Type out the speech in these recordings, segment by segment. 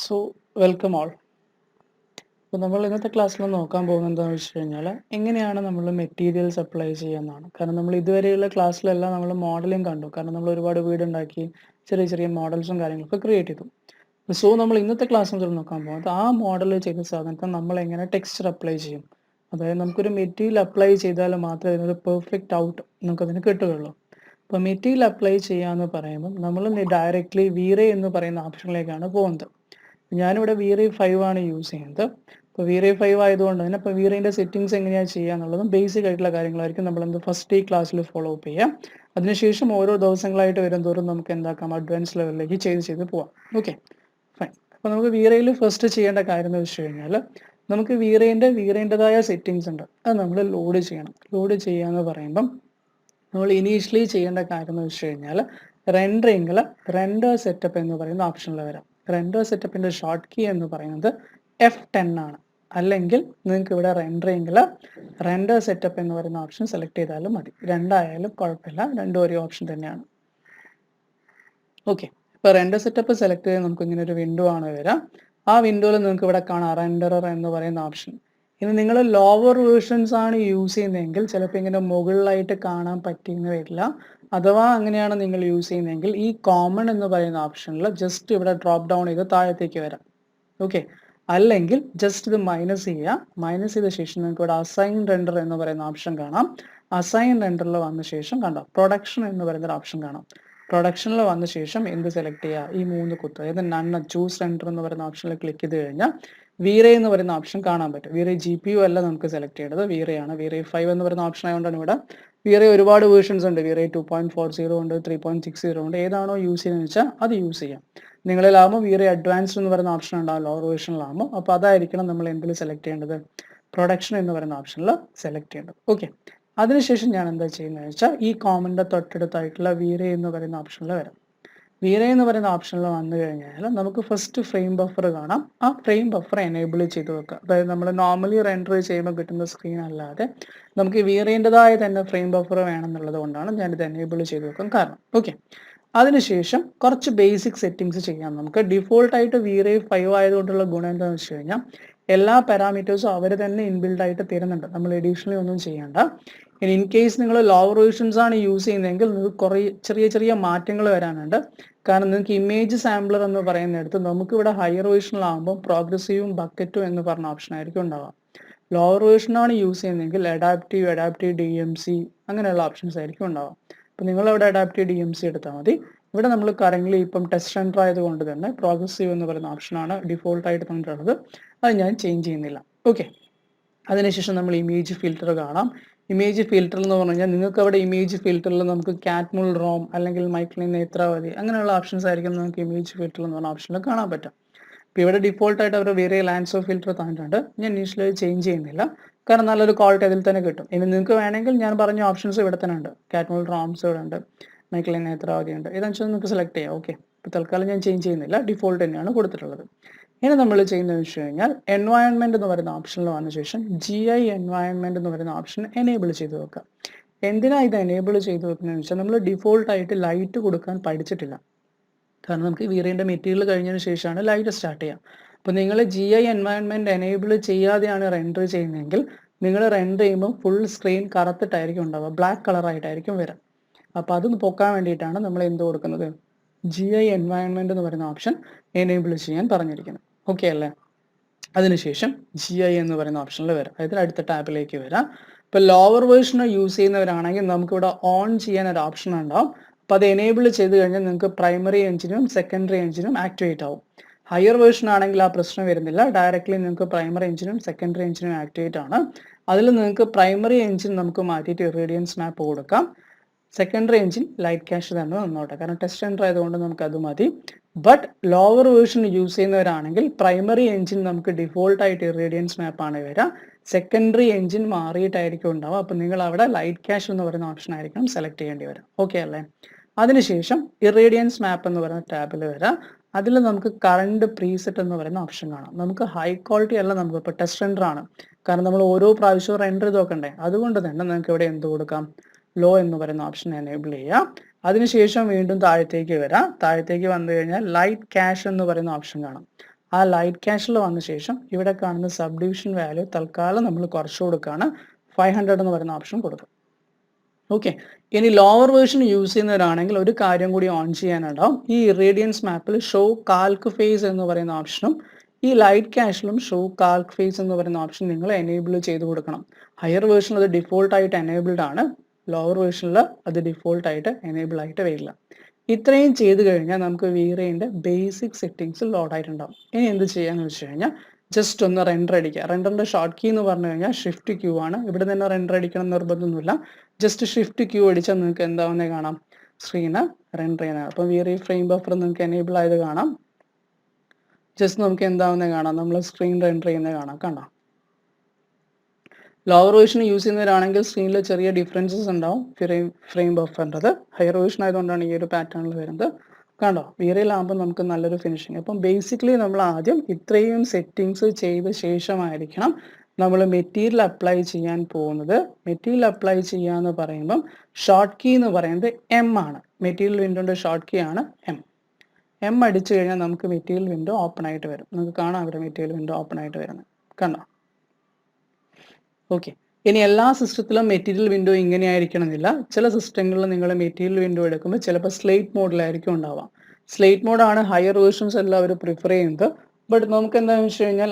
So welcome all. അപ്പോൾ നമ്മൾ ഇന്നത്തെ ക്ലാസ്സിൽ നോക്കാൻ പോകുന്നത് എന്താണെന്ന് വെച്ച് കഴിഞ്ഞാൽ എങ്ങനെയാണ് നമ്മൾ മെറ്റീരിയൽസ് അപ്ലൈ ചെയ്യാമെന്നാണ്. കാരണം നമ്മൾ ഇതുവരെയുള്ള ക്ലാസ്സിലെല്ലാം നമ്മൾ മോഡലിംഗ് കണ്ടു. കാരണം നമ്മൾ ഒരുപാട് വീട് ഉണ്ടാക്കി ചെറിയ ചെറിയ മോഡൽസും കാര്യങ്ങളൊക്കെ ക്രിയേറ്റ് ചെയ്തു. സോ നമ്മൾ ഇന്നത്തെ ക്ലാസ്സിൽ നോക്കാൻ പോകുന്നത് ആ മോഡൽ ചെയ്ത സാധനത്തെ നമ്മൾ എങ്ങനെ ടെക്സ്ചർ അപ്ലൈ ചെയ്യും. അതായത് നമുക്കൊരു മെറ്റീരിയൽ അപ്ലൈ ചെയ്താൽ മാത്രമേ അതിനൊരു പെർഫെക്റ്റ് ഔട്ട് നമുക്കതിന് കിട്ടുകയുള്ളൂ. അപ്പോൾ മെറ്റീരിയൽ അപ്ലൈ ചെയ്യാന്ന് പറയുമ്പോൾ നമ്മൾ ഡയറക്റ്റ്ലി വീറേ എന്ന് പറയുന്ന ഓപ്ഷനിലേക്കാണ് പോകുന്നത്. ഞാനിവിടെ വീറേ 5 ആണ് യൂസ് ചെയ്യുന്നത്. അപ്പോൾ വീറേ 5 ആയതുകൊണ്ട് തന്നെ ഇപ്പോൾ വീറേൻ്റെ സെറ്റിങ്സ് എങ്ങനെയാണ് ചെയ്യുക എന്നുള്ളതും ബേസിക് ആയിട്ടുള്ള കാര്യങ്ങളായിരിക്കും നമ്മൾ ഫസ്റ്റ് ഈ ക്ലാസ്സിൽ ഫോളോ അപ്പ് ചെയ്യാം. അതിനുശേഷം ഓരോ ദിവസങ്ങളായിട്ട് വരുംതോറും നമുക്ക് എന്താക്കാം അഡ്വാൻസ് ലെവലിലേക്ക് ചെയ്ത് പോവാം. Okay, fine. അപ്പോൾ നമുക്ക് വീറയിൽ ഫസ്റ്റ് ചെയ്യേണ്ട കാര്യം എന്ന് വെച്ച് കഴിഞ്ഞാൽ നമുക്ക് വീറേൻ്റെതായ സെറ്റിങ്സ് ഉണ്ട്. അത് നമ്മൾ ലോഡ് ചെയ്യണം. ലോഡ് ചെയ്യുക എന്ന് പറയുമ്പം നമ്മൾ ഇനീഷ്യലി ചെയ്യേണ്ട കാര്യം എന്ന് വെച്ച് കഴിഞ്ഞാൽ റെൻഡറിങ്ങിൽ റെൻഡർ സെറ്റപ്പ് എന്ന് പറയുന്ന ഓപ്ഷനിൽ വരാം. റെൻഡർ സെറ്റപ്പിൻ്റെ ഷോർട്ട് കീ എന്ന് പറയുന്നത് F10 ആണ്. അല്ലെങ്കിൽ നിങ്ങൾക്ക് ഇവിടെ റെൻഡറിങ്ങിൽ റെൻഡർ സെറ്റപ്പ് എന്ന് പറയുന്ന ഓപ്ഷൻ സെലക്ട് ചെയ്താലും മതി. രണ്ടായാലും കുഴപ്പമില്ല, രണ്ടും ഒരേ ഓപ്ഷൻ തന്നെയാണ്. ഓക്കെ, ഇപ്പോൾ റെൻഡർ സെറ്റപ്പ് സെലക്ട് ചെയ്ത് നമുക്ക് ഇങ്ങനെ ഒരു വിൻഡോ ആണ് വരാം. ആ വിൻഡോയിൽ നിങ്ങൾക്ക് ഇവിടെ കാണാം റെൻഡറർ എന്ന് പറയുന്ന ഓപ്ഷൻ. ഇനി നിങ്ങൾ ലോവർ വേർഷൻസ് ആണ് യൂസ് ചെയ്യുന്നതെങ്കിൽ ചിലപ്പോൾ ഇങ്ങനെ മുകളിലായിട്ട് കാണാൻ പറ്റിയെന്ന് വരില്ല. അഥവാ അങ്ങനെയാണ് നിങ്ങൾ യൂസ് ചെയ്യുന്നതെങ്കിൽ ഈ കോമൺ എന്ന് പറയുന്ന ഓപ്ഷനിൽ ജസ്റ്റ് ഇവിടെ ഡ്രോപ്പ് ഡൗൺ ചെയ്ത് താഴത്തേക്ക് വരാം. ഓക്കെ, അല്ലെങ്കിൽ ജസ്റ്റ് ഇത് മൈനസ് ചെയ്യുക. മൈനസ് ചെയ്ത ശേഷം നിങ്ങൾക്ക് ഇവിടെ അസൈൻ റെൻഡർ എന്ന് പറയുന്ന ഓപ്ഷൻ കാണാം. അസൈൻ റെൻഡറിൽ വന്ന ശേഷം കണ്ടോ പ്രൊഡക്ഷൻ എന്ന് പറയുന്ന ഒരു ഓപ്ഷൻ കാണാം. പ്രൊഡക്ഷനിൽ വന്ന ശേഷം എന്ത് സെലക്ട് ചെയ്യുക, ഈ 3 കുത്ത്, അതായത് നൺ ചൂസ് റെൻഡർ എന്ന് പറയുന്ന ഓപ്ഷനിൽ ക്ലിക്ക് ചെയ്ത് കഴിഞ്ഞാൽ വീറേ എന്ന് പറയുന്ന ഓപ്ഷൻ കാണാൻ പറ്റും. വീറേ GPU അല്ല നമുക്ക് സെലക്ട് ചെയ്യേണ്ടത്, വീറേ ആണ്. വീറേ 5 എന്ന് പറയുന്ന ഓപ്ഷൻ ആയതുകൊണ്ടാണ് ഇവിടെ. വീറേ ഒരുപാട് വേർഷൻസ് ഉണ്ട്. വീറേ 2.40 ഉണ്ട്, 3.60 ഉണ്ട്. ഏതാണോ യൂസ് ചെയ്യുന്നത് വെച്ചാൽ അത് യൂസ് ചെയ്യാം. നിങ്ങളിലാകുമ്പോൾ വീറേ അഡ്വാൻസ്ഡ് എന്ന് പറയുന്ന ഓപ്ഷൻ ഉണ്ടാവും ലോവർ വേർഷനിലാകുമ്പോൾ. അപ്പോൾ അതായിരിക്കണം നമ്മൾ എന്തിൽ സെലക്ട് ചെയ്യേണ്ടത്, പ്രൊഡക്ഷൻ എന്ന് പറയുന്ന ഓപ്ഷനിൽ സെലക്ട് ചെയ്യേണ്ടത്. ഓക്കെ, അതിനുശേഷം ഞാൻ എന്താ ചെയ്യുന്നത് വെച്ചാൽ ഈ കോമൻ്റെ തൊട്ടടുത്തായിട്ടുള്ള വീറേ എന്ന് പറയുന്ന ഓപ്ഷനിൽ വരാം. വീറേ എന്ന് പറയുന്ന ഓപ്ഷനിൽ വന്നു കഴിഞ്ഞാൽ നമുക്ക് ഫസ്റ്റ് ഫ്രെയിം ബഫർ കാണാം. ആ ഫ്രെയിം ബഫർ എനേബിൾ ചെയ്ത് വെക്കുക. അതായത് നമ്മൾ നോർമലി റെൻഡർ ചെയ്യുമ്പോൾ കിട്ടുന്ന സ്ക്രീൻ അല്ലാതെ നമുക്ക് വീറേൻ്റെതായ തന്നെ ഫ്രെയിം ബഫർ വേണമെന്നുള്ളത് കൊണ്ടാണ് ഞാനിത് എനേബിൾ ചെയ്ത് വെക്കാൻ കാരണം. ഓക്കെ, അതിനുശേഷം കുറച്ച് ബേസിക് സെറ്റിങ്സ് ചെയ്യാം. നമുക്ക് ഡിഫോൾട്ടായിട്ട് വീറേ 5 ആയതുകൊണ്ടുള്ള ഗുണം എന്താണെന്ന് വെച്ച് കഴിഞ്ഞാൽ എല്ലാ പാരാമീറ്റേഴ്സും അവർ തന്നെ ഇൻബിൽഡ് ആയിട്ട് തരുന്നുണ്ട്. നമ്മൾ എഡീഷണലി ഒന്നും ചെയ്യേണ്ട. ഇൻ കേസ് നിങ്ങൾ ലോവർ വേർഷൻസ് ആണ് യൂസ് ചെയ്യുന്നതെങ്കിൽ നിങ്ങൾക്ക് കുറേ ചെറിയ ചെറിയ മാറ്റങ്ങൾ വരാനുണ്ട്. കാരണം നിങ്ങൾക്ക് ഇമേജ് സാമ്പിളർ എന്ന് പറയുന്നിടത്ത് നമുക്കിവിടെ ഹയർ വേർഷനിലാകുമ്പോൾ പ്രോഗ്രസീവും ബക്കറ്റും എന്ന് പറഞ്ഞ ഓപ്ഷൻ ആയിരിക്കും ഉണ്ടാവുക. ലോവർ വേർഷനാണ് യൂസ് ചെയ്യുന്നതെങ്കിൽ അഡാപ്റ്റീവ് DMC അങ്ങനെയുള്ള ഓപ്ഷൻസ് ആയിരിക്കും ഉണ്ടാവുക. അപ്പോൾ നിങ്ങളവിടെ അഡാപ്റ്റീവ് DMC എടുത്താൽ മതി. ഇവിടെ നമ്മൾ കറൻ്റ്ലി ഇപ്പം ടെസ്റ്റ് റെൻഡർ ആയതുകൊണ്ട് തന്നെ പ്രോഗ്രസീവ് എന്ന് പറയുന്ന ഓപ്ഷനാണ് ഡിഫോൾട്ടായിട്ട് തന്നിട്ടുള്ളത്. അത് ഞാൻ ചേഞ്ച് ചെയ്യുന്നില്ല. ഓക്കെ, അതിനുശേഷം നമ്മൾ ഇമേജ് ഫിൽറ്റർ കാണാം. ഇമേജ് ഫിൽറ്റർ എന്ന് പറഞ്ഞു കഴിഞ്ഞാൽ നിങ്ങൾക്ക് അവിടെ ഇമേജ് ഫിൽറ്ററിൽ നമുക്ക് കാറ്റ്മുൾ റോം അല്ലെങ്കിൽ മൈക്ലിൻ നേത്രാവതി അങ്ങനെയുള്ള ഓപ്ഷൻസ് ആയിരിക്കും നമുക്ക് ഇമേജ് ഫിൽറ്റർ എന്ന് പറഞ്ഞ ഓപ്ഷനിൽ കാണാൻ പറ്റും. ഇപ്പോൾ ഇവിടെ ഡിഫോൾട്ടായിട്ട് അവർ വേറെ ലാൻഡ്സ് ഓഫ് ഫിൽറ്റർ തന്നിട്ടുണ്ട്. ഞാൻ ഇനീഷ്യലി ചേഞ്ച് ചെയ്യുന്നില്ല, കാരണം നല്ലൊരു ക്വാളിറ്റി അതിൽ തന്നെ കിട്ടും. ഇനി നിങ്ങൾക്ക് വേണമെങ്കിൽ ഞാൻ പറഞ്ഞ ഓപ്ഷൻസ് ഇവിടെ തന്നെ ഉണ്ട്. കാറ്റ്മുൾ റോംസ് ഇവിടെ ഉണ്ട്, മൈക്ലിൻ നേത്രാവതി ഉണ്ട്. ഏതാണെന്ന് വെച്ചാൽ നിങ്ങൾക്ക് സെലക്ട് ചെയ്യാം. ഓക്കെ, ഇപ്പോൾ തൽക്കാലം ഞാൻ ചേഞ്ച് ചെയ്യുന്നില്ല, ഡിഫോൾട്ട് തന്നെയാണ് കൊടുത്തിട്ടുള്ളത്. ഇനി നമ്മൾ ചെയ്യുന്നതെന്ന് വെച്ച് കഴിഞ്ഞാൽ എൻവയൺമെൻറ്റ് എന്ന് പറയുന്ന ഓപ്ഷനിൽ വന്ന ശേഷം GI എൻവയൺമെൻറ്റ് എന്ന് പറയുന്ന ഓപ്ഷൻ എനേബിൾ ചെയ്ത് വെക്കുക. എന്തിനാണ് ഇത് എനേബിൾ ചെയ്ത് വെക്കുന്നതെന്ന് വെച്ചാൽ നമ്മൾ ഡിഫോൾട്ടായിട്ട് ലൈറ്റ് കൊടുക്കാൻ പഠിച്ചിട്ടില്ല. കാരണം നമുക്ക് വീറേൻ്റെ മെറ്റീരിയൽ കഴിഞ്ഞതിന് ശേഷമാണ് ലൈറ്റ് സ്റ്റാർട്ട് ചെയ്യുക. അപ്പോൾ നിങ്ങൾ GI എൻവയൺമെൻറ്റ് എനേബിൾ ചെയ്യാതെയാണ് റെൻഡർ ചെയ്യുന്നതെങ്കിൽ നിങ്ങൾ റെൻഡർ ചെയ്യുമ്പോൾ ഫുൾ സ്ക്രീൻ കറുത്തിട്ടായിരിക്കും ഉണ്ടാവുക, ബ്ലാക്ക് കളറായിട്ടായിരിക്കും വരിക. അപ്പോൾ അത് പൊക്കാൻ വേണ്ടിയിട്ടാണ് നമ്മൾ എന്ത് കൊടുക്കുന്നത്, GI എൻവയൺമെൻറ്റ് എന്ന് പറയുന്ന ഓപ്ഷൻ എനേബിൾ ചെയ്യാൻ പറഞ്ഞിരിക്കുന്നത്. ഓക്കെ അല്ലേ? അതിനുശേഷം GI എന്ന് പറയുന്ന ഓപ്ഷനിൽ വരാം. അതായത് അടുത്ത ടാബിലേക്ക് വരാം. ഇപ്പോൾ ലോവർ വേർഷൻ യൂസ് ചെയ്യുന്നവരാണെങ്കിൽ നമുക്കിവിടെ ഓൺ ചെയ്യാൻ ഒരു ഓപ്ഷൻ ഉണ്ടാവും. അപ്പോൾ അത് എനേബിൾ ചെയ്ത് കഴിഞ്ഞാൽ നിങ്ങൾക്ക് പ്രൈമറി എഞ്ചിനും സെക്കൻഡറി എഞ്ചിനും ആക്ടിവേറ്റ് ആവും. ഹയർ വേർഷൻ ആണെങ്കിൽ ആ പ്രശ്നം വരുന്നില്ല. ഡയറക്റ്റ്ലി നിങ്ങൾക്ക് പ്രൈമറി എഞ്ചിനും സെക്കൻഡറി എഞ്ചിനും ആക്ടിവേറ്റ് ആണ്. അതിൽ നിങ്ങൾക്ക് പ്രൈമറി എഞ്ചിൻ നമുക്ക് മാറ്റിയിട്ട് ഇറേഡിയൻസ് മാപ്പ് കൊടുക്കാം. സെക്കൻഡറി എഞ്ചിൻ ലൈറ്റ് ക്യാഷ് തന്നെ നിന്നോട്ടെ, കാരണം ടെസ്റ്റ് റെൻഡർ ആയതുകൊണ്ട് നമുക്ക് അത് മതി. ബട്ട് ലോവർ വേർഷൻ യൂസ് ചെയ്യുന്നവരാണെങ്കിൽ പ്രൈമറി എഞ്ചിൻ നമുക്ക് ഡിഫോൾട്ടായിട്ട് ഇറേഡിയൻസ് മാപ്പാണ് വരിക. സെക്കൻഡറി എഞ്ചിൻ മാറിയിട്ടായിരിക്കും ഉണ്ടാവുക. അപ്പോൾ നിങ്ങൾ അവിടെ ലൈറ്റ് ക്യാഷ് എന്ന് പറയുന്ന ഓപ്ഷൻ ആയിരിക്കണം സെലക്ട് ചെയ്യേണ്ടി വരാം. ഓക്കെ അല്ലേ? അതിനുശേഷം ഇറേഡിയൻസ് മാപ്പ് എന്ന് പറയുന്ന ടാബിൽ വരാം. അതിൽ നമുക്ക് കറണ്ട് പ്രീസെറ്റ് എന്ന് പറയുന്ന ഓപ്ഷൻ കാണാം. നമുക്ക് ഹൈ ക്വാളിറ്റി അല്ല, നമുക്ക് ഇപ്പോൾ ടെസ്റ്റ് റെൻഡർ ആണ്, കാരണം നമ്മൾ ഓരോ പ്രാവശ്യവും റെൻഡർ ചെയ്ത് നോക്കണ്ടേ. അതുകൊണ്ട് തന്നെ നമുക്ക് ഇവിടെ എന്ത് കൊടുക്കാം, ലോ എന്ന് പറയുന്ന ഓപ്ഷൻ എനേബിൾ ചെയ്യാം. അതിനുശേഷം വീണ്ടും താഴത്തേക്ക് വരാം. താഴത്തേക്ക് വന്നു കഴിഞ്ഞാൽ ലൈറ്റ് ക്യാഷ് എന്ന് പറയുന്ന ഓപ്ഷൻ കാണാം. ആ ലൈറ്റ് ക്യാഷിൽ വന്ന ശേഷം ഇവിടെ കാണുന്ന സബ് ഡിവിഷൻ വാല്യൂ തൽക്കാലം നമ്മൾ കുറച്ച് കൊടുക്കുകയാണ് 500 എന്ന് പറയുന്ന ഓപ്ഷൻ കൊടുക്കും. ഓക്കെ, ഇനി ലോവർ വേർഷൻ യൂസ് ചെയ്യുന്നവരാണെങ്കിൽ ഒരു കാര്യം കൂടി ഓൺ ചെയ്യാനുണ്ടാവും. ഈ ഇറേഡിയൻസ് മാപ്പിൽ ഷോ കാൽക്ക് ഫേസ് എന്ന് പറയുന്ന ഓപ്ഷനും ഈ ലൈറ്റ് ക്യാഷിലും ഷോ കാൽക്ക് ഫേസ് എന്ന് പറയുന്ന ഓപ്ഷൻ നിങ്ങൾ എനേബിൾ ചെയ്ത് കൊടുക്കണം. ഹയർ വേർഷനിൽ അത് ഡിഫോൾട്ട് ആയിട്ട് എനേബിൾഡ് ആണ്, ലോവർ വേർഷനിൽ അത് ഡിഫോൾട്ട് ആയിട്ട് എനേബിൾ ആയിട്ട് വരില്ല. ഇത്രയും ചെയ്ത് കഴിഞ്ഞാൽ നമുക്ക് വീറേൻ്റെ ബേസിക് സെറ്റിംഗ്സ് ലോഡ് ആയിട്ടുണ്ടാവും. ഇനി എന്ത് ചെയ്യാന്ന് വെച്ച് കഴിഞ്ഞാൽ ജസ്റ്റ് ഒന്ന് റെൻഡർ അടിക്കുക. റെൻഡറിന്റെ ഷോർട്ട് കീ എന്ന് പറഞ്ഞു കഴിഞ്ഞാൽ ഷിഫ്റ്റ് ക്യൂ ആണ്. ഇവിടെ തന്നെ റെൻഡർ അടിക്കണം നിർബന്ധമൊന്നുമില്ല. ജസ്റ്റ് ഷിഫ്റ്റ് ക്യൂ അടിച്ചാൽ നിങ്ങൾക്ക് എന്താവുന്നത് കാണാം, സ്ക്രീന് റെൻഡർ ചെയ്യുന്നത്. അപ്പം വീറെ ഫ്രെയിം ബഫർ നിങ്ങൾക്ക് എനേബിൾ ആയത് കാണാം. ജസ്റ്റ് നമുക്ക് എന്താവുന്നത് കാണാം, നമ്മൾ സ്ക്രീൻ റെൻഡർ ചെയ്യുന്നത് കാണാം. കണ്ടോ, ലോവർ വേർഷൻ യൂസ് ചെയ്യുന്നവരാണെങ്കിൽ സ്ക്രീനിൽ ചെറിയ ഡിഫറൻസസ് ഉണ്ടാവും ഫ്രെയിം ബഫറിൻ്റെത്. ഹയർ വേർഷൻ ആയതുകൊണ്ടാണ് ഈ ഒരു പാറ്റേണിൽ വരുന്നത്. കണ്ടോ, വീറയിലാകുമ്പോൾ നമുക്ക് നല്ലൊരു ഫിനിഷിങ്. അപ്പം ബേസിക്കലി നമ്മൾ ആദ്യം ഇത്രയും സെറ്റിങ്സ് ചെയ്ത ശേഷമായിരിക്കണം നമ്മൾ മെറ്റീരിയൽ അപ്ലൈ ചെയ്യാൻ പോകുന്നത്. മെറ്റീരിയൽ അപ്ലൈ ചെയ്യുക എന്ന് പറയുമ്പം ഷോർട്ട് കീ എന്ന് പറയുന്നത് എം ആണ്. മെറ്റീരിയൽ വിൻഡോൻ്റെ ഷോർട്ട് കീ ആണ് എം. എം അടിച്ചു കഴിഞ്ഞാൽ നമുക്ക് മെറ്റീരിയൽ വിൻഡോ ഓപ്പൺ ആയിട്ട് വരും. നമുക്ക് കാണാം ഇവിടെ മെറ്റീരിയൽ വിൻഡോ ഓപ്പൺ ആയിട്ട് വരുന്നത്. കണ്ടോ, ഓക്കെ. ഇനി എല്ലാ സിസ്റ്റത്തിലും മെറ്റീരിയൽ വിൻഡോ ഇങ്ങനെ ആയിരിക്കണം എന്നില്ല. ചില സിസ്റ്റങ്ങളിൽ നിങ്ങൾ മെറ്റീരിയൽ വിൻഡോ എടുക്കുമ്പോൾ ചിലപ്പോൾ സ്ലേറ്റ് മോഡിലായിരിക്കും ഉണ്ടാവുക. സ്ലേറ്റ് മോഡാണ് ഹയർ വേർഷൻസ് എല്ലാവരും പ്രിഫർ ചെയ്യുന്നത്. ബട്ട് നമുക്ക് എന്താണെന്ന് വെച്ച് കഴിഞ്ഞാൽ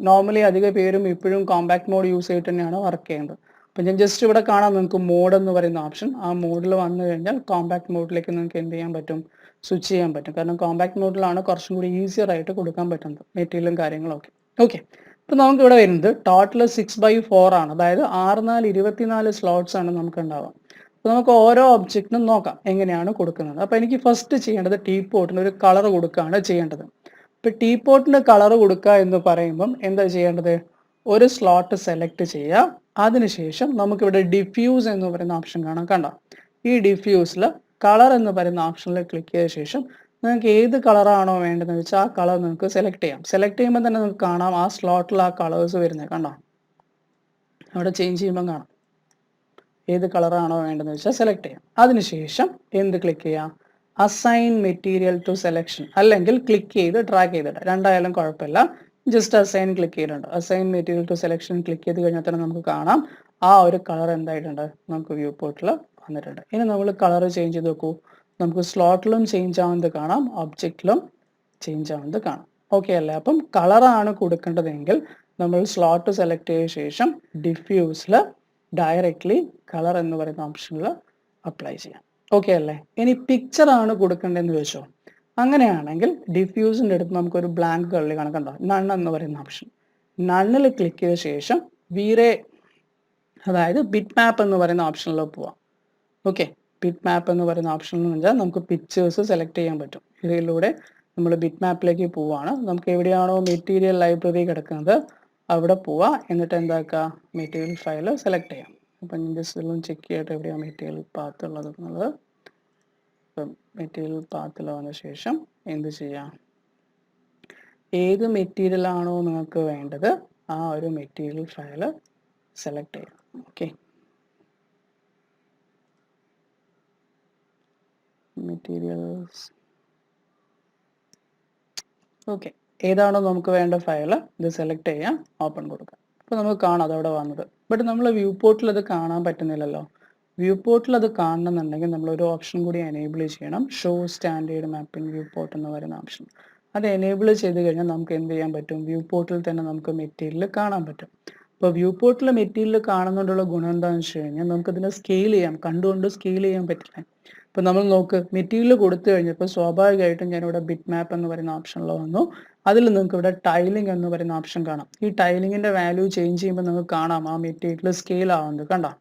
നോർമലി അധിക പേരും ഇപ്പോഴും കോമ്പാക്ട് മോഡ് യൂസ് ചെയ്തിട്ട് തന്നെയാണ് വർക്ക് ചെയ്യുന്നത്. അപ്പം ഞാൻ ജസ്റ്റ് ഇവിടെ കാണാം നിങ്ങൾക്ക് മോഡ് എന്ന് പറയുന്ന ഓപ്ഷൻ. ആ മോഡിൽ വന്നു കഴിഞ്ഞാൽ കോമ്പാക്ട് മോഡിലേക്ക് നിങ്ങൾക്ക് എന്ത് ചെയ്യാൻ പറ്റും, സ്വിച്ച് ചെയ്യാൻ പറ്റും. കാരണം കോമ്പാക്ട് മോഡിലാണ് കുറച്ചും കൂടി ഈസിയർ ആയിട്ട് കൊടുക്കാൻ പറ്റുന്നത് മെറ്റീരിയലും കാര്യങ്ങളൊക്കെ. ഓക്കെ, ഇപ്പം നമുക്ക് ഇവിടെ വരുന്നത് ടോട്ടൽ 6/4 ആണ്. അതായത് 6×4 സ്ലോട്ട്സ് ആണ് നമുക്ക് ഉണ്ടാവുക. അപ്പോൾ നമുക്ക് ഓരോ ഒബ്ജക്റ്റിനും നോക്കാം എങ്ങനെയാണ് കൊടുക്കുന്നത്. അപ്പോൾ എനിക്ക് ഫസ്റ്റ് ചെയ്യേണ്ടത് ടീപോട്ടിന് ഒരു കളർ കൊടുക്കുകയാണ് ചെയ്യേണ്ടത്. ഇപ്പോൾ ടീപോട്ടിന് കളർ കൊടുക്കുക എന്ന് പറയുമ്പം എന്താ ചെയ്യേണ്ടത്, ഒരു സ്ലോട്ട് സെലക്ട് ചെയ്യുക. അതിനുശേഷം നമുക്കിവിടെ ഡിഫ്യൂസ് എന്ന് പറയുന്ന ഓപ്ഷൻ കാണാം. കണ്ടോ, ഈ ഡിഫ്യൂസിൽ കളർ എന്ന് പറയുന്ന ഓപ്ഷനിൽ ക്ലിക്ക് ചെയ്ത ശേഷം നിങ്ങൾക്ക് ഏത് കളറാണോ വേണ്ടതെന്ന് വെച്ചാൽ ആ കളർ നിങ്ങൾക്ക് സെലക്ട് ചെയ്യാം. സെലക്ട് ചെയ്യുമ്പോൾ തന്നെ നിങ്ങൾക്ക് കാണാം ആ സ്ലോട്ടിൽ ആ കളേഴ്സ് വരുന്നത്. കണ്ടോ, അവിടെ ചേഞ്ച് ചെയ്യുമ്പോൾ കാണാം ഏത് കളറാണോ വേണ്ടതെന്ന് വെച്ചാൽ സെലക്ട് ചെയ്യാം. അതിനുശേഷം എന്ത് ക്ലിക്ക് ചെയ്യാം, അസൈൻ മെറ്റീരിയൽ ടു സെലക്ഷൻ, അല്ലെങ്കിൽ ക്ലിക്ക് ചെയ്ത് ഡ്രാഗ് ചെയ്തിട്ട്, രണ്ടായാലും കുഴപ്പമില്ല. ജസ്റ്റ് അസൈൻ ക്ലിക്ക് ചെയ്തിട്ടുണ്ട്. Assign material to selection click ചെയ്ത് കഴിഞ്ഞാൽ തന്നെ നമുക്ക് കാണാം ആ ഒരു കളർ എന്തായിട്ടുണ്ട്, നമുക്ക് വ്യൂ പോർട്ടിൽ വന്നിട്ടുണ്ട്. ഇനി നമ്മൾ കളർ ചേഞ്ച് ചെയ്ത് നോക്കൂ. നമുക്ക് സ്ലോട്ടിലും ചേഞ്ച് ആവുന്നത് കാണാം, ഒബ്ജക്റ്റിലും ചേഞ്ച് ആവുന്നത് കാണാം. ഓക്കെ അല്ലേ? അപ്പം കളറാണ് കൊടുക്കേണ്ടതെങ്കിൽ നമ്മൾ സ്ലോട്ട് സെലക്ട് ചെയ്ത ശേഷം ഡിഫ്യൂസിൽ ഡയറക്റ്റ്ലി കളർ എന്ന് പറയുന്ന ഓപ്ഷനിൽ അപ്ലൈ ചെയ്യാം. ഓക്കെ അല്ലേ? ഇനി പിക്ചർ ആണ് കൊടുക്കേണ്ടതെന്ന് വെച്ചോ, അങ്ങനെയാണെങ്കിൽ ഡിഫ്യൂസിൻ്റെ അടുത്ത് നമുക്കൊരു ബ്ലാങ്ക് കളറിൽ കണക്കുണ്ടോ, നൺ എന്ന് പറയുന്ന ഓപ്ഷൻ. നണ്ണിൽ ക്ലിക്ക് ചെയ്ത ശേഷം വീറെ, അതായത് ബിറ്റ് മാപ്പ് എന്ന് പറയുന്ന ഓപ്ഷനിൽ പോവാം. ഓക്കെ, ബിറ്റ് മാപ്പ് എന്ന് പറയുന്ന ഓപ്ഷൻ എന്ന് വെച്ചാൽ നമുക്ക് പിക്ചേഴ്സ് സെലക്ട് ചെയ്യാൻ പറ്റും. ഇതിലൂടെ നമ്മൾ ബിറ്റ് മാപ്പിലേക്ക് പോവാണ്. നമുക്ക് എവിടെയാണോ മെറ്റീരിയൽ ലൈബ്രറി കിടക്കുന്നത് അവിടെ പോവുക. എന്നിട്ട് എന്താക്കുക, മെറ്റീരിയൽ ഫയൽ സെലക്ട് ചെയ്യാം. അപ്പം ഞാൻ ജസ്റ്റ് എല്ലാം ചെക്ക് ചെയ്തിട്ട് എവിടെയാണ് മെറ്റീരിയൽ പാത്ത് ഉള്ളത് എന്നുള്ളത്. ഇപ്പം മെറ്റീരിയൽ പാത്തിൽ വന്ന ശേഷം എന്ത് ചെയ്യാം, ഏത് മെറ്റീരിയൽ ആണോ നിങ്ങൾക്ക് വേണ്ടത് ആ ഒരു മെറ്റീരിയൽ ഫയൽ സെലക്ട് ചെയ്യാം. ഓക്കെ, മെറ്റീരിയൽസ്, ഓക്കെ, ഏതാണോ നമുക്ക് വേണ്ട ഫയൽ ഇത് സെലക്ട് ചെയ്യാം, ഓപ്പൺ കൊടുക്കാം. അപ്പോൾ നമുക്ക് കാണാം അതവിടെ വന്നത്. ബട്ട് നമ്മൾ വ്യൂ പോർട്ടിൽ അത് കാണാൻ പറ്റുന്നില്ലല്ലോ. വ്യൂ പോർട്ടിൽ അത് കാണണമെന്നുണ്ടെങ്കിൽ നമ്മളൊരു ഓപ്ഷൻ കൂടി എനേബിൾ ചെയ്യണം, show standard mapping view port എന്ന് പറയുന്ന ഓപ്ഷൻ. അത് എനേബിൾ ചെയ്ത് കഴിഞ്ഞാൽ നമുക്ക് എന്ത് ചെയ്യാൻ പറ്റും, വ്യൂ പോർട്ടിൽ തന്നെ നമുക്ക് മെറ്റീരിയൽ കാണാൻ പറ്റും. അപ്പോൾ വ്യൂ പോർട്ടിൽ മെറ്റീരിയൽ കാണുന്നതുകൊണ്ടുള്ള ഗുണം എന്താണെന്ന് വെച്ച് കഴിഞ്ഞാൽ നമുക്കതിനെ സ്കെയിൽ ചെയ്യാം, കണ്ടുകൊണ്ട് സ്കെയിൽ ചെയ്യാൻ പറ്റില്ല. ഇപ്പോൾ നമ്മൾ നോക്ക്, മെറ്റീരിയൽ കൊടുത്തു കഴിഞ്ഞപ്പോൾ സ്വാഭാവികമായിട്ടും ഞാനിവിടെ ബിറ്റ് മാപ്പ് എന്ന് പറയുന്ന ഓപ്ഷനിൽ വന്നു. അതിൽ നിങ്ങൾക്ക് ഇവിടെ ടൈലിംഗ് എന്ന് പറയുന്ന ഓപ്ഷൻ കാണാം. ഈ ടൈലിങ്ങിൻ്റെ വാല്യൂ ചേഞ്ച് ചെയ്യുമ്പോൾ നിങ്ങൾക്ക് കാണാം ആ മെറ്റീരിയൽ സ്കെയിൽ ആവുന്നത്. കണ്ടോ?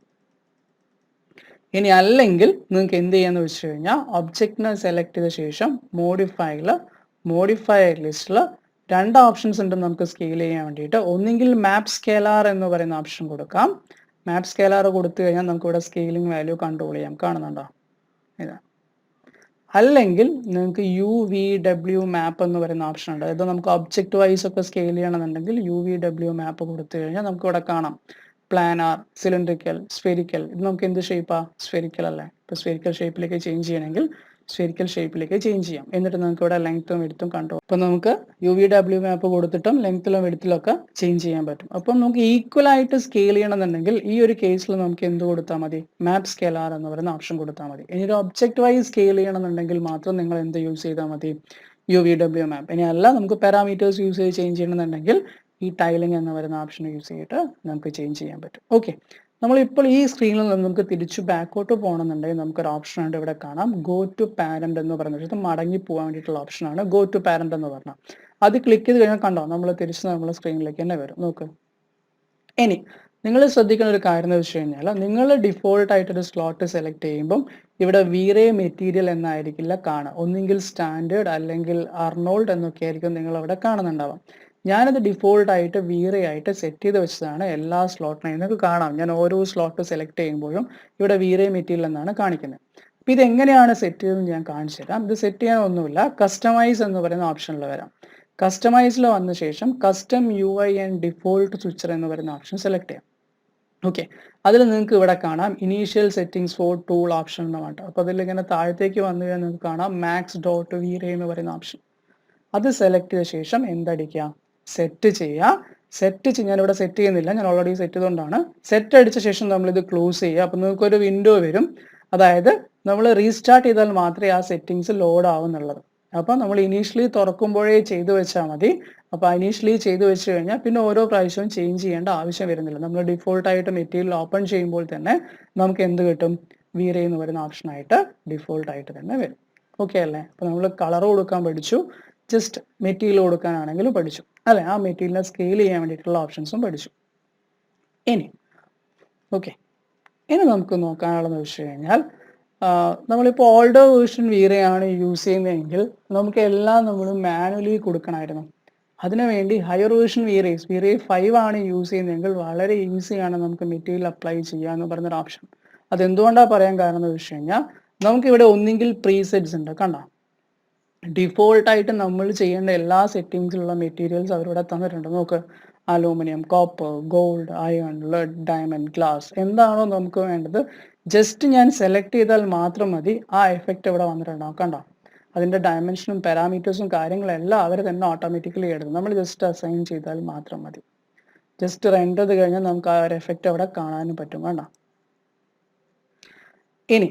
ഇനി അല്ലെങ്കിൽ നിങ്ങൾക്ക് എന്ത് ചെയ്യാന്ന് വെച്ച് കഴിഞ്ഞാൽ ഒബ്ജക്റ്റിനെ സെലക്ട് ചെയ്ത ശേഷം മോഡിഫയർ ലിസ്റ്റിൽ രണ്ട് ഓപ്ഷൻസ് ഉണ്ട് നമുക്ക് സ്കെയിൽ ചെയ്യാൻ വേണ്ടിയിട്ട്. ഒന്നെങ്കിൽ മാപ്പ് സ്കെയിലർ എന്ന് പറയുന്ന ഓപ്ഷൻ കൊടുക്കാം. മാപ്പ് സ്കെയിലർ കൊടുത്തു കഴിഞ്ഞാൽ നമുക്ക് ഇവിടെ സ്കെയിലിംഗ് വാല്യൂ കൺട്രോൾ ചെയ്യാം. കാണുന്നുണ്ടോ? ഇതാ. അല്ലെങ്കിൽ നിങ്ങൾക്ക് UVW മാപ്പ് എന്ന് പറയുന്ന ഓപ്ഷൻ ഉണ്ട്. അതായത് നമുക്ക് ഒബ്ജക്റ്റ് വൈസ് ഒക്കെ സ്കെയിൽ ചെയ്യണമെന്നുണ്ടെങ്കിൽ UVW മാപ്പ് കൊടുത്തു കഴിഞ്ഞാൽ നമുക്ക് ഇവിടെ കാണാം പ്ലാനാർ, സിലിണ്ടറിക്കൽ, സ്ഫെരിക്കൽ. ഇത് നമുക്ക് എന്ത് ഷേപ്പാ, സ്ഫെരിക്കൽ അല്ലേ? ഇപ്പോൾ സ്ഫെരിക്കൽ ഷേപ്പിലേക്ക് ചേഞ്ച് ചെയ്യണമെങ്കിൽ സ്ഫെറിക്കൽ ഷേപ്പിലേക്ക് ചേഞ്ച് ചെയ്യാം. എന്നിട്ട് നമുക്ക് ഇവിടെ ലെങ്ത്തും വിഡ്ത്തും കൺട്രോൾ. അപ്പോൾ നമുക്ക് UV മാപ്പ് കൊടുത്തിട്ടും ലെങ്ത്തിലും വിഡ്ത്തിലും ഒക്കെ ചേഞ്ച് ചെയ്യാൻ പറ്റും. അപ്പം നമുക്ക് ഈക്വൽ ആയിട്ട് സ്കെയിൽ ചെയ്യണമെന്നുണ്ടെങ്കിൽ ഈ ഒരു കേസിൽ നമുക്ക് എന്ത് കൊടുത്താൽ മതി? മാപ്പ് സ്കെലാർ എന്ന് പറയുന്ന ഓപ്ഷൻ കൊടുത്താൽ മതി. ഇനി ഒരു ഒബ്ജക്റ്റ് വൈസ് സ്കെയിൽ ചെയ്യണമെന്നുണ്ടെങ്കിൽ മാത്രം നിങ്ങൾ എന്ത് യൂസ് ചെയ്താൽ മതി? UV മാപ്പ്. ഇനി അല്ല നമുക്ക് പാരാമീറ്റേഴ്സ് യൂസ് ചെയ്ത് ചേഞ്ച് ചെയ്യണമെന്നുണ്ടെങ്കിൽ ഈ ടൈലിംഗ് എന്ന് പറയുന്ന ഓപ്ഷൻ യൂസ് ചെയ്തിട്ട് നമുക്ക് ചേഞ്ച് ചെയ്യാൻ പറ്റും. ഓക്കെ, നമ്മളിപ്പോൾ ഈ സ്ക്രീനിൽ നിന്ന് നമുക്ക് തിരിച്ച് ബാക്കോട്ട് പോകണമെന്നുണ്ടെങ്കിൽ നമുക്കൊരു ഓപ്ഷൻ ഉണ്ട് ഇവിടെ കാണാം, ഗോ ടു പാരന്റ് എന്ന് പറയുന്നത്. ഇത് മടങ്ങി പോകാൻ വേണ്ടിയിട്ടുള്ള ഓപ്ഷനാണ് ഗോ ടു പാരന്റ് എന്ന് പറഞ്ഞാൽ. അത് ക്ലിക്ക് ചെയ്ത് കഴിഞ്ഞാൽ കണ്ടോ നമ്മൾ തിരിച്ച് നമ്മളെ സ്ക്രീനിലേക്ക് തന്നെ വരും. നോക്ക്, ഇനി നിങ്ങൾ ശ്രദ്ധിക്കുന്ന ഒരു കാര്യം എന്ന് വെച്ച് കഴിഞ്ഞാൽ നിങ്ങൾ ഡിഫോൾട്ട് ആയിട്ടൊരു സ്ലോട്ട് സെലക്ട് ചെയ്യുമ്പം ഇവിടെ വീറേ മെറ്റീരിയൽ എന്നായിരിക്കില്ല കാണുക. ഒന്നുകിൽ സ്റ്റാൻഡേർഡ് അല്ലെങ്കിൽ അർണോൾഡ് എന്നൊക്കെ ആയിരിക്കും നിങ്ങൾ അവിടെ കാണുന്നുണ്ടാവാം. ഞാനത് ഡിഫോൾട്ട് ആയിട്ട് വീറേ ആയിട്ട് സെറ്റ് ചെയ്ത് വെച്ചതാണ് എല്ലാ സ്ലോട്ടിനെയും. നിങ്ങൾക്ക് കാണാം ഞാൻ ഓരോ സ്ലോട്ട് സെലക്ട് ചെയ്യുമ്പോഴും ഇവിടെ വീറേ മെറ്റീരിയൽ എന്നാണ് കാണിക്കുന്നത്. അപ്പോൾ ഇതെങ്ങനെയാണ് സെറ്റ് ചെയ്തതെന്ന് ഞാൻ കാണിച്ചു തരാം. ഇത് സെറ്റ് ചെയ്യാൻ ഒന്നുമില്ല, കസ്റ്റമൈസ് എന്ന് പറയുന്ന ഓപ്ഷനിൽ വരാം. കസ്റ്റമൈസിൽ വന്ന ശേഷം custom UI and default switcher എന്ന് പറയുന്ന ഓപ്ഷൻ സെലക്ട് ചെയ്യാം. ഓക്കെ, അതിൽ നിങ്ങൾക്ക് ഇവിടെ കാണാം initial settings for tool option എന്ന് പറഞ്ഞിട്ട്. അപ്പോൾ അതിലിങ്ങനെ താഴത്തേക്ക് വന്നു കഴിഞ്ഞാൽ നിങ്ങൾക്ക് കാണാം max.vrey എന്ന് പറയുന്ന ഓപ്ഷൻ. അത് സെലക്ട് ചെയ്ത ശേഷം എന്തടിക്കുക? സെറ്റ് ചെയ്യുക. ഞാനിവിടെ സെറ്റ് ചെയ്യുന്നില്ല, ഞാൻ ഓൾറെഡി സെറ്റ് ചെയ്തുകൊണ്ടാണ്. സെറ്റ് അടിച്ച ശേഷം നമ്മളിത് ക്ലോസ് ചെയ്യുക. അപ്പോൾ നിങ്ങൾക്കൊരു വിൻഡോ വരും. അതായത് നമ്മൾ റീസ്റ്റാർട്ട് ചെയ്താൽ മാത്രമേ ആ സെറ്റിങ്സ് ലോഡ് ആവുന്നുള്ളത്. അപ്പോൾ നമ്മൾ ഇനീഷ്യലി തുറക്കുമ്പോഴേ ചെയ്തു വെച്ചാൽ മതി. അപ്പോൾ ഇനീഷ്യലി ചെയ്തു വെച്ച് കഴിഞ്ഞാൽ പിന്നെ ഓരോ പ്രാവശ്യവും ചേഞ്ച് ചെയ്യേണ്ട ആവശ്യം വരുന്നില്ല. നമ്മൾ ഡിഫോൾട്ടായിട്ട് മെറ്റീരിയൽ ഓപ്പൺ ചെയ്യുമ്പോൾ തന്നെ നമുക്ക് എന്ത് കിട്ടും? വീറേ എന്ന് പറയുന്ന ഓപ്ഷനായിട്ട് ഡിഫോൾട്ടായിട്ട് തന്നെ വരും. ഓക്കെ അല്ലേ? അപ്പോൾ നമ്മൾ കളർ കൊടുക്കാൻ പഠിച്ചു, ജസ്റ്റ് മെറ്റീരിയൽ കൊടുക്കാനാണെങ്കിലും പഠിച്ചു അല്ലേ? ആ മെറ്റീരിയലിനെ സ്കെയിൽ ചെയ്യാൻ വേണ്ടിയിട്ടുള്ള ഓപ്ഷൻസും പഠിച്ചു. ഇനി നമുക്ക് നോക്കാനുള്ളതെന്ന് വെച്ച് കഴിഞ്ഞാൽ നമ്മളിപ്പോൾ ഓൾഡർ വേർഷൻ വീറയാണ് യൂസ് ചെയ്യുന്നതെങ്കിൽ നമുക്ക് എല്ലാം നമ്മൾ മാനുവലി കൊടുക്കണമായിരുന്നു. അതിനുവേണ്ടി ഹയർ വേർഷൻ വീറേ 5 ആണ് യൂസ് ചെയ്യുന്നതെങ്കിൽ വളരെ ഈസിയാണ് നമുക്ക് മെറ്റീരിയൽ അപ്ലൈ ചെയ്യുക എന്ന് പറയുന്നൊരു ഓപ്ഷൻ. അതെന്തുകൊണ്ടാണ് പറയാൻ കാരണം എന്ന് വെച്ച് കഴിഞ്ഞാൽ നമുക്കിവിടെ ഒന്നെങ്കിൽ പ്രീസെറ്റ്സ് ഉണ്ട്, കണ്ടോ? ഡിഫോൾട്ടായിട്ട് നമ്മൾ ചെയ്യേണ്ട എല്ലാ സെറ്റിങ്സിലുള്ള മെറ്റീരിയൽസ് അവരിവിടെ തന്നിട്ടുണ്ട്. നോക്ക്, aluminium, copper, gold, iron, lead, diamond, glass, എന്താണോ നമുക്ക് വേണ്ടത് ജസ്റ്റ് ഞാൻ സെലക്ട് ചെയ്താൽ മാത്രം മതി. ആ എഫക്റ്റ് ഇവിടെ വന്നിട്ടുണ്ടാവും, കണ്ടോ? അതിൻ്റെ ഡയമെൻഷനും പാരാമീറ്റേഴ്സും കാര്യങ്ങളെല്ലാം അവർ തന്നെ ഓട്ടോമാറ്റിക്കലി എടുക്കും. നമ്മൾ ജസ്റ്റ് അസൈൻ ചെയ്താൽ മാത്രം മതി. ജസ്റ്റ് റെൻഡർ ചെയ്ത് കഴിഞ്ഞാൽ നമുക്ക് ആ ഒരു എഫക്റ്റ് അവിടെ കാണാനും പറ്റും, കണ്ടോ? ഇനി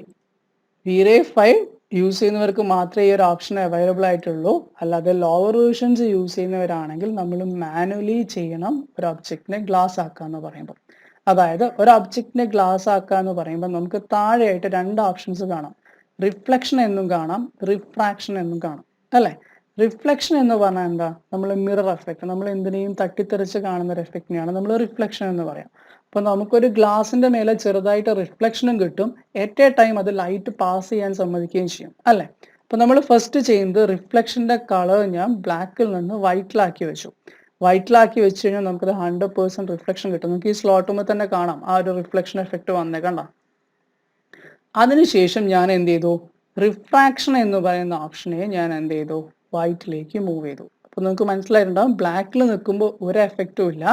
വീറേ 5 യൂസ് ചെയ്യുന്നവർക്ക് മാത്രമേ ഈ ഒരു ഓപ്ഷൻ അവൈലബിൾ ആയിട്ടുള്ളൂ. അല്ലാതെ ലോവർ വേർഷൻസ് യൂസ് ചെയ്യുന്നവരാണെങ്കിൽ നമ്മൾ മാനുവലി ചെയ്യണം ഒരു ഒബ്ജക്റ്റിനെ ഗ്ലാസ് ആക്കുക എന്ന് പറയുമ്പോൾ. അതായത് ഒരു ഒബ്ജക്റ്റിനെ ഗ്ലാസ് ആക്കുക എന്ന് പറയുമ്പോൾ നമുക്ക് താഴെയായിട്ട് 2 ഓപ്ഷൻസ് കാണാം. റിഫ്ലക്ഷൻ എന്നും കാണാം, റിഫ്രാക്ഷൻ എന്നും കാണാം അല്ലേ? റിഫ്ലക്ഷൻ എന്ന് പറഞ്ഞാൽ എന്താ? നമ്മൾ മിറർ എഫക്റ്റ്, നമ്മൾ എന്തിനേയും തട്ടിത്തെറിച്ച് കാണുന്ന ഒരു എഫക്റ്റിനെയാണ് നമ്മൾ റിഫ്ലക്ഷൻ എന്ന് പറയാം. അപ്പോൾ നമുക്കൊരു ഗ്ലാസിന്റെ മേലെ ചെറുതായിട്ട് റിഫ്ലക്ഷനും കിട്ടും, എറ്റ് എ ടൈം അത് ലൈറ്റ് പാസ് ചെയ്യാൻ സമ്മതിക്കുകയും ചെയ്യും അല്ലേ? അപ്പോൾ നമ്മൾ ഫസ്റ്റ് ചെയ്യുന്നത് റിഫ്ലക്ഷന്റെ കളർ ഞാൻ ബ്ലാക്കിൽ നിന്ന് വൈറ്റിലാക്കി വെച്ചു. വൈറ്റിലാക്കി വെച്ച് കഴിഞ്ഞാൽ നമുക്കത് 100% റിഫ്ലക്ഷൻ കിട്ടും. നമുക്ക് ഈ സ്ലോട്ടുമ്പോൾ തന്നെ കാണാം ആ ഒരു റിഫ്ലക്ഷൻ എഫക്റ്റ് വന്നേ, കണ്ട? അതിനുശേഷം ഞാൻ എന്ത് ചെയ്തു? റിഫ്രാക്ഷൻ എന്ന് പറയുന്ന ഓപ്ഷനെ ഞാൻ എന്ത് ചെയ്തു? വൈറ്റിലേക്ക് മൂവ് ചെയ്തു. അപ്പോൾ നിങ്ങൾക്ക് മനസ്സിലായിട്ടുണ്ടാവും ബ്ലാക്കിൽ നിൽക്കുമ്പോൾ ഒരു എഫക്റ്റും ഇല്ല.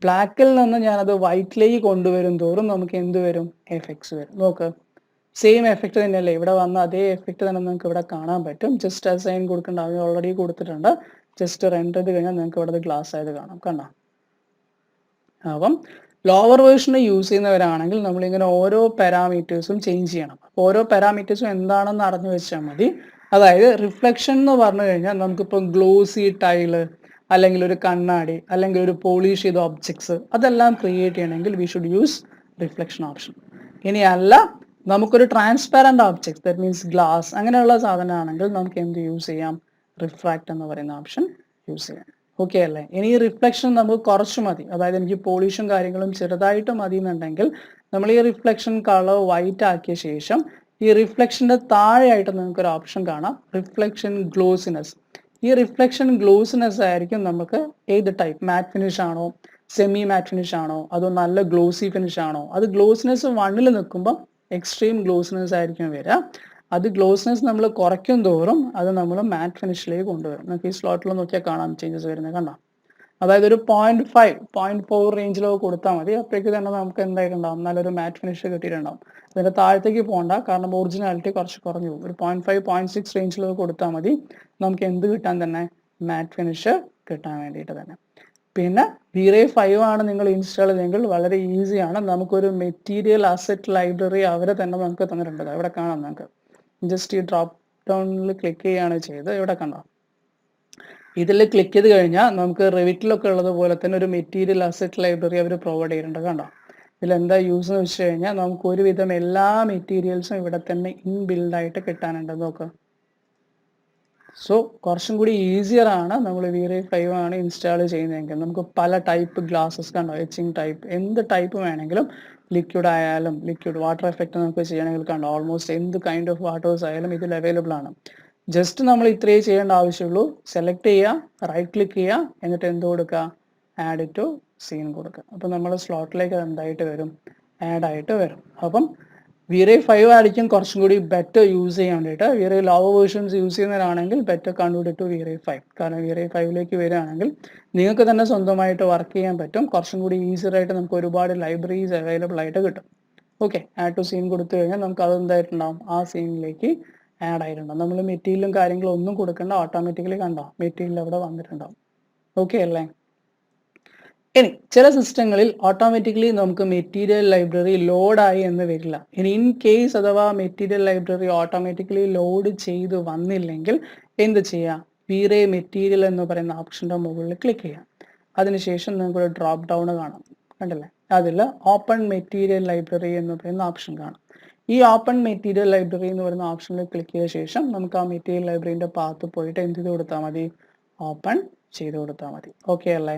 ബ്ലാക്കിൽ നിന്ന് ഞാനത് വൈറ്റിലേക്ക് കൊണ്ടുവരും തോറും നമുക്ക് എന്ത് വരും? എഫക്ട്സ് വരും. നോക്ക്, സെയിം എഫക്റ്റ് തന്നെയല്ലേ ഇവിടെ വന്ന അതേ എഫക്റ്റ് തന്നെ നിങ്ങൾക്ക് ഇവിടെ കാണാൻ പറ്റും. ജസ്റ്റ് അസൈൻ കൊടുക്കേണ്ട ആവശ്യം ഓൾറെഡി കൊടുത്തിട്ടുണ്ട്. ജസ്റ്റ് റെൻഡർ ചെയ്ത് കഴിഞ്ഞാൽ നിങ്ങൾക്ക് ഇവിടെ ഗ്ലാസ് ആയത് കാണാം, കണ്ടോ? അപ്പം ലോവർ വേർഷനെ യൂസ് ചെയ്യുന്നവരാണെങ്കിൽ നമ്മളിങ്ങനെ ഓരോ പാരാമീറ്റേഴ്സും ചേഞ്ച് ചെയ്യണം. ഓരോ പാരാമീറ്റേഴ്സും എന്താണെന്ന് അറിഞ്ഞു വെച്ചാൽ മതി. അതായത് റിഫ്ലക്ഷൻ എന്ന് പറഞ്ഞു കഴിഞ്ഞാൽ നമുക്കിപ്പോൾ ഗ്ലോസി ടൈല്, അല്ലെങ്കിൽ ഒരു കണ്ണാടി, അല്ലെങ്കിൽ ഒരു പോളിഷ് ചെയ്ത ഒബ്ജക്ട്സ്, അതെല്ലാം ക്രിയേറ്റ് ചെയ്യണമെങ്കിൽ we should use reflection option. ഇനി അല്ല നമുക്കൊരു transparent objects, that means glass, അങ്ങനെയുള്ള സാധനമാണെങ്കിൽ നമുക്ക് എന്ത് യൂസ് ചെയ്യാം? റിഫ്രാക്റ്റ് എന്ന് പറയുന്ന ഓപ്ഷൻ യൂസ് ചെയ്യാം. ഓക്കെ അല്ലേ? ഇനി ഈ റിഫ്ലക്ഷൻ നമുക്ക് കുറച്ച് മതി, അതായത് എനിക്ക് പോളിഷും കാര്യങ്ങളും ചെറുതായിട്ട് മതി എന്നുണ്ടെങ്കിൽ നമ്മൾ ഈ റിഫ്ലക്ഷൻ കളർ വൈറ്റ് ആക്കിയ ശേഷം ഈ റിഫ്ലക്ഷന്റെ താഴെയായിട്ട് നമുക്കൊരു ഓപ്ഷൻ കാണാം, റിഫ്ലക്ഷൻ ഗ്ലോസിനെസ്. ഈ റിഫ്ലക്ഷൻ ഗ്ലോസിനെസ് ആയിരിക്കും നമുക്ക് ഏത് ടൈപ്പ്, മാറ്റ് ഫിനിഷ് ആണോ, സെമി മാറ്റ് ഫിനിഷ് ആണോ, അതോ നല്ല ഗ്ലോസി ഫിനിഷ് ആണോ? അത് ഗ്ലോസിനെസ് 1ൽ നിൽക്കുമ്പോൾ എക്സ്ട്രീം ഗ്ലോസിനെസ് ആയിരിക്കും വരിക. അത് ഗ്ലോസിനെസ് നമ്മൾ കുറയ്ക്കും തോറും അത് നമ്മൾ മാറ്റ് ഫിനിഷിലേക്ക് കൊണ്ടുവരും. നമുക്ക് ഈ സ്ലോട്ടിൽ നോക്കിയാൽ കാണാം ചേഞ്ചസ് വരുന്നത്, കണ്ടോ? അതായത് ഒരു 0.4 റേഞ്ചിലൊക്കെ കൊടുത്താൽ മതി. അപ്പോഴേക്ക് തന്നെ നമുക്ക് എന്തായിട്ടുണ്ടാവും, നല്ലൊരു മാറ്റ് ഫിനിഷ് കിട്ടിയിട്ടുണ്ടാവും. അതിൻ്റെ താഴത്തേക്ക് പോകണ്ട, കാരണം ഒറിജിനാലിറ്റി കുറച്ച് കുറഞ്ഞു പോകും. ഒരു 0.5 0.6 റേഞ്ചിലൊക്കെ കൊടുത്താൽ മതി നമുക്ക് എന്ത് കിട്ടാൻ തന്നെ, മാറ്റ് ഫിനിഷ് കിട്ടാൻ വേണ്ടിയിട്ട് തന്നെ. പിന്നെ Vray 5 ആണ് നിങ്ങൾ ഇൻസ്റ്റാൾ ചെയ്തെങ്കിൽ വളരെ ഈസിയാണ്. നമുക്കൊരു മെറ്റീരിയൽ അസറ്റ് ലൈബ്രറി അവരെ തന്നെ നമുക്ക് തന്നിട്ടുണ്ട്. ഇവിടെ കാണാം. നമുക്ക് ജസ്റ്റ് ഈ ഡ്രോപ്പ് ഡൗണിൽ ക്ലിക്ക് ചെയ്യുകയാണ് ചെയ്ത്, ഇവിടെ കണ്ടോ, ഇതിൽ ക്ലിക്ക് ചെയ്ത് കഴിഞ്ഞാൽ നമുക്ക് റെവിറ്റിലൊക്കെ ഉള്ളതുപോലെ തന്നെ ഒരു മെറ്റീരിയൽ അസറ്റ് ലൈബ്രറി അവർ പ്രൊവൈഡ് ചെയ്തിട്ടുണ്ട്. കണ്ടോ, ഇതിലെന്താ യൂസ് എന്ന് വെച്ച് കഴിഞ്ഞാൽ നമുക്ക് ഒരുവിധം എല്ലാ മെറ്റീരിയൽസും ഇവിടെ തന്നെ ഇൻബിൽഡായിട്ട് കിട്ടാനുണ്ട്. നോക്കുക. സോ കുറച്ചും കൂടി ഈസിയർ ആണ് നമ്മൾ Vray 5 ആണ് ഇൻസ്റ്റാൾ ചെയ്യുന്നതെങ്കിൽ. നമുക്ക് പല ടൈപ്പ് ഗ്ലാസസ് കണ്ടോ, എച്ചിങ് ടൈപ്പ്, എന്ത് ടൈപ്പ് വേണമെങ്കിലും, ലിക്വിഡ് ആയാലും ലിക്വിഡ് വാട്ടർ എഫക്റ്റ് നമുക്ക് ചെയ്യണമെങ്കിൽ കണ്ടോ, ഓൾമോസ്റ്റ് എന്ത് കൈൻഡ് ഓഫ് വാട്ടേഴ്സ് ആയാലും ഇതിൽ അവൈലബിൾ ആണ്. ജസ്റ്റ് നമ്മൾ ഇത്രയേ ചെയ്യേണ്ട ആവശ്യമുള്ളൂ. സെലക്ട് ചെയ്യുക, റൈറ്റ് ക്ലിക്ക് ചെയ്യുക, എന്നിട്ട് എന്ത് കൊടുക്കുക, ആഡ് ടു സീൻ കൊടുക്കുക. അപ്പം നമ്മൾ സ്ലോട്ടിലേക്ക് എന്തായിട്ട് വരും, ആഡ് ആയിട്ട് വരും. അപ്പം Vray 5 ആയിരിക്കും കുറച്ചും കൂടി ബെറ്റർ യൂസ് ചെയ്യാൻ വേണ്ടിയിട്ട്. Vray ലോവർ വേർഷൻസ് യൂസ് ചെയ്യുന്നവരാണെങ്കിൽ ബെറ്റർ കൺവേർട്ട് ടു Vray 5. കാരണം Vray 5ലേക്ക് വരികയാണെങ്കിൽ നിങ്ങൾക്ക് തന്നെ സ്വന്തമായിട്ട് വർക്ക് ചെയ്യാൻ പറ്റും. കുറച്ചും കൂടി ഈസിയായിട്ട് നമുക്ക് ഒരുപാട് ലൈബ്രറീസ് അവൈലബിൾ ആയിട്ട് കിട്ടും. ഓക്കെ, ആഡ് ടു സീൻ കൊടുത്തു കഴിഞ്ഞാൽ നമുക്ക് അതെന്തായിട്ടുണ്ടാവും, ആ സീനിലേക്ക് ആഡ് ആയിട്ടുണ്ടാവും. നമ്മൾ മെറ്റീരിയലും കാര്യങ്ങളും ഒന്നും കൊടുക്കേണ്ട, ഓട്ടോമാറ്റിക്കലി കണ്ടോ മെറ്റീരിയൽ അവിടെ വന്നിട്ടുണ്ടാവും. ഓക്കെ അല്ലേ? ഇനി ചില സിസ്റ്റങ്ങളിൽ ഓട്ടോമാറ്റിക്കലി നമുക്ക് മെറ്റീരിയൽ ലൈബ്രറി ലോഡായി എന്ന് വരില്ല. ഇനി ഇൻ കേസ് അഥവാ മെറ്റീരിയൽ ലൈബ്രറി ഓട്ടോമാറ്റിക്കലി ലോഡ് ചെയ്ത് വന്നില്ലെങ്കിൽ എന്ത് ചെയ്യാം, Vray മെറ്റീരിയൽ എന്ന് പറയുന്ന ഓപ്ഷൻ്റെ മുകളിൽ ക്ലിക്ക് ചെയ്യാം. അതിനുശേഷം നിങ്ങൾക്ക് ഡ്രോപ്പ് ഡൗൺ കാണാം, കണ്ടല്ലേ, അതിൽ ഓപ്പൺ മെറ്റീരിയൽ ലൈബ്രറി എന്ന് പറയുന്ന ഓപ്ഷൻ കാണാം. ഈ ഓപ്പൺ മെറ്റീരിയൽ ലൈബ്രറി എന്ന് പറയുന്ന ഓപ്ഷനിൽ ക്ലിക്ക് ചെയ്ത ശേഷം നമുക്ക് ആ മെറ്റീരിയൽ ലൈബ്രറിൻ്റെ പാത്ത് പോയിട്ട് എന്ത് ചെയ്ത് കൊടുത്താൽ മതി, ഓപ്പൺ ചെയ്ത് കൊടുത്താൽ മതി. ഓക്കെ അല്ലേ?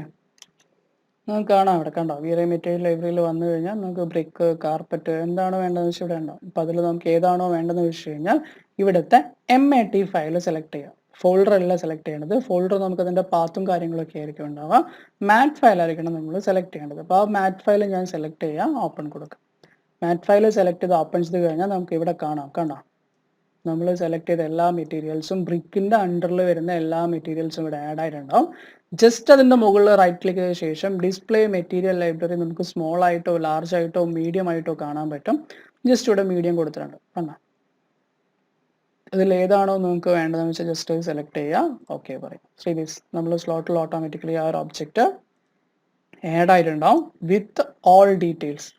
നമുക്ക് കാണാം, ഇവിടെ കണ്ടോ, Vray മെറ്റീരിയൽ ലൈബ്രറിയിൽ വന്നു കഴിഞ്ഞാൽ നമുക്ക് ബ്രിക്ക്, കാർപ്പറ്റ് എന്താണോ വേണ്ടതെന്ന് വെച്ചാൽ ഇവിടെ ഉണ്ടാവും. അപ്പോൾ അതിൽ നമുക്ക് ഏതാണോ വേണ്ടതെന്ന് വെച്ച് കഴിഞ്ഞാൽ ഇവിടുത്തെ MAT ഫയൽ സെലക്ട് ചെയ്യുക. ഫോൾഡർ അല്ല സെലക്ട് ചെയ്യേണ്ടത്. ഫോൾഡർ നമുക്ക് അതിൻ്റെ പാത്തും കാര്യങ്ങളൊക്കെ ആയിരിക്കും ഉണ്ടാവുക. മാറ്റ് ഫയൽ ആയിരിക്കണം നമ്മൾ സെലക്ട് ചെയ്യേണ്ടത്. അപ്പോൾ ആ മാറ്റ് ഫയൽ ഞാൻ സെലക്ട് ചെയ്യാം, ഓപ്പൺ കൊടുക്കാം. മാറ്റ് ഫയൽ സെലക്ട് ചെയ്ത് ഓപ്പൺ ചെയ്ത് കഴിഞ്ഞാൽ നമുക്ക് ഇവിടെ കാണാം, കണ്ടോ, നമ്മൾ സെലക്ട് ചെയ്ത എല്ലാ മെറ്റീരിയൽസും ബ്രിക്കിൻ്റെ അണ്ടറിൽ വരുന്ന എല്ലാ മെറ്റീരിയൽസും ഇവിടെ ആഡ് ആയിട്ടുണ്ടാവും. ജസ്റ്റ് അതിൻ്റെ മുകളിൽ റൈറ്റ് ക്ലിക്ക് ചെയ്ത ശേഷം ഡിസ്പ്ലേ മെറ്റീരിയൽ ലൈബ്രറി നമുക്ക് സ്മോൾ ആയിട്ടോ ലാർജ് ആയിട്ടോ മീഡിയം ആയിട്ടോ കാണാൻ പറ്റും. ജസ്റ്റ് ഇവിടെ മീഡിയം കൊടുത്തിട്ടുണ്ട്, കണ്ടോ. ഇതിൽ ഏതാണോ നിങ്ങൾക്ക് വേണ്ടതെന്ന് വെച്ചാൽ ജസ്റ്റ് സെലക്ട് ചെയ്യുക, ഓക്കെ പറയും. ശ്രീദിസ് നമ്മൾ സ്ലോട്ടിൽ ഓട്ടോമാറ്റിക്കലി ആ ഒരു ഒബ്ജക്റ്റ് ആഡ് ആയിട്ടുണ്ടാവും വിത്ത് ഓൾ ഡീറ്റെയിൽസ്.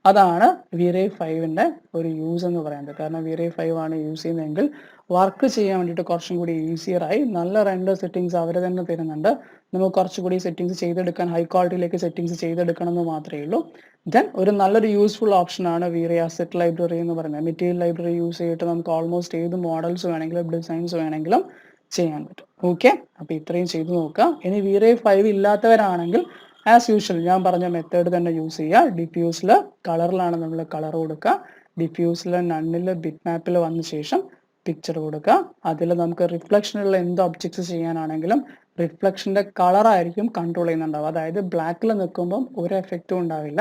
അതാണ് Vray 5ൻ്റെ ഒരു യൂസ് എന്ന് പറയുന്നത്. കാരണം Vray 5 ആണ് യൂസ് ചെയ്യുന്നതെങ്കിൽ വർക്ക് ചെയ്യാൻ വേണ്ടിയിട്ട് കുറച്ചും കൂടി ഈസിയറായി. നല്ല റെൻഡർ സെറ്റിങ്സ് അവർ തന്നെ തരുന്നുണ്ട്. നമുക്ക് കുറച്ചുകൂടി സെറ്റിങ്സ് ചെയ്തെടുക്കാൻ, ഹൈ ക്വാളിറ്റിയിലേക്ക് സെറ്റിങ്സ് ചെയ്തെടുക്കണം എന്ന് മാത്രമേ ഉള്ളൂ. ദെൻ ഒരു നല്ലൊരു യൂസ്ഫുൾ ഓപ്ഷനാണ് Vray അസറ്റ് ലൈബ്രറി എന്ന് പറയുന്നത്. മെറ്റീരിയൽ ലൈബ്രറി യൂസ് ചെയ്തിട്ട് നമുക്ക് ഓൾമോസ്റ്റ് ഏത് മോഡൽസ് വേണമെങ്കിലും ഡിസൈൻസ് വേണമെങ്കിലും ചെയ്യാൻ പറ്റും. ഓക്കെ, അപ്പോൾ ഇത്രയും ചെയ്ത് നോക്കുക. ഇനി Vray 5 ഇല്ലാത്തവരാണെങ്കിൽ ആസ് യൂഷ്വൽ ഞാൻ പറഞ്ഞ മെത്തേഡ് തന്നെ യൂസ് ചെയ്യുക. ഡിഫ്യൂസിൽ കളറിലാണ് നമ്മൾ കളർ കൊടുക്കുക. ഡിഫ്യൂസിൽ നണ്ണിൽ ബിറ്റ് മാപ്പിൽ വന്ന ശേഷം പിക്ചർ കൊടുക്കുക. അതിൽ നമുക്ക് റിഫ്ലക്ഷനുള്ള എന്ത് ഒബ്ജക്ട്സ് ചെയ്യാനാണെങ്കിലും റിഫ്ലക്ഷൻ്റെ കളറായിരിക്കും കൺട്രോൾ ചെയ്യുന്നുണ്ടാവുക. അതായത് ബ്ലാക്കിൽ നിൽക്കുമ്പം ഒരു എഫക്റ്റും ഉണ്ടാവില്ല.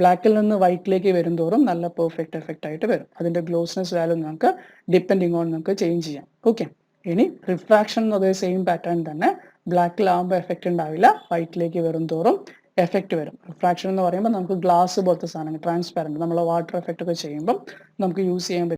ബ്ലാക്കിൽ നിന്ന് വൈറ്റിലേക്ക് വരും തോറും നല്ല പെർഫെക്റ്റ് എഫക്റ്റ് ആയിട്ട് വരും. അതിൻ്റെ ഗ്ലോസ്നെസ് വാല്യൂ നമുക്ക് ഡിപ്പെൻഡിങ് ഓൺ നമുക്ക് ചേഞ്ച് ചെയ്യാം. ഓക്കെ, ഇനി റിഫ്രാക്ഷൻ അതേ സെയിം പാറ്റേൺ തന്നെ. ബ്ലാക്കിലാകുമ്പോൾ എഫക്റ്റ് ഉണ്ടാവില്ല, വൈറ്റിലേക്ക് വരും തോറും എഫക്റ്റ് വരും. റിഫ്രാക്ഷൻ എന്ന് പറയുമ്പോൾ നമുക്ക് ഗ്ലാസ് പോലത്തെ സാധനങ്ങൾ, ട്രാൻസ്പാരൻറ്റ്, നമ്മൾ വാട്ടർ എഫക്റ്റ് ഒക്കെ ചെയ്യുമ്പോൾ നമുക്ക് യൂസ് ചെയ്യാൻ പറ്റും.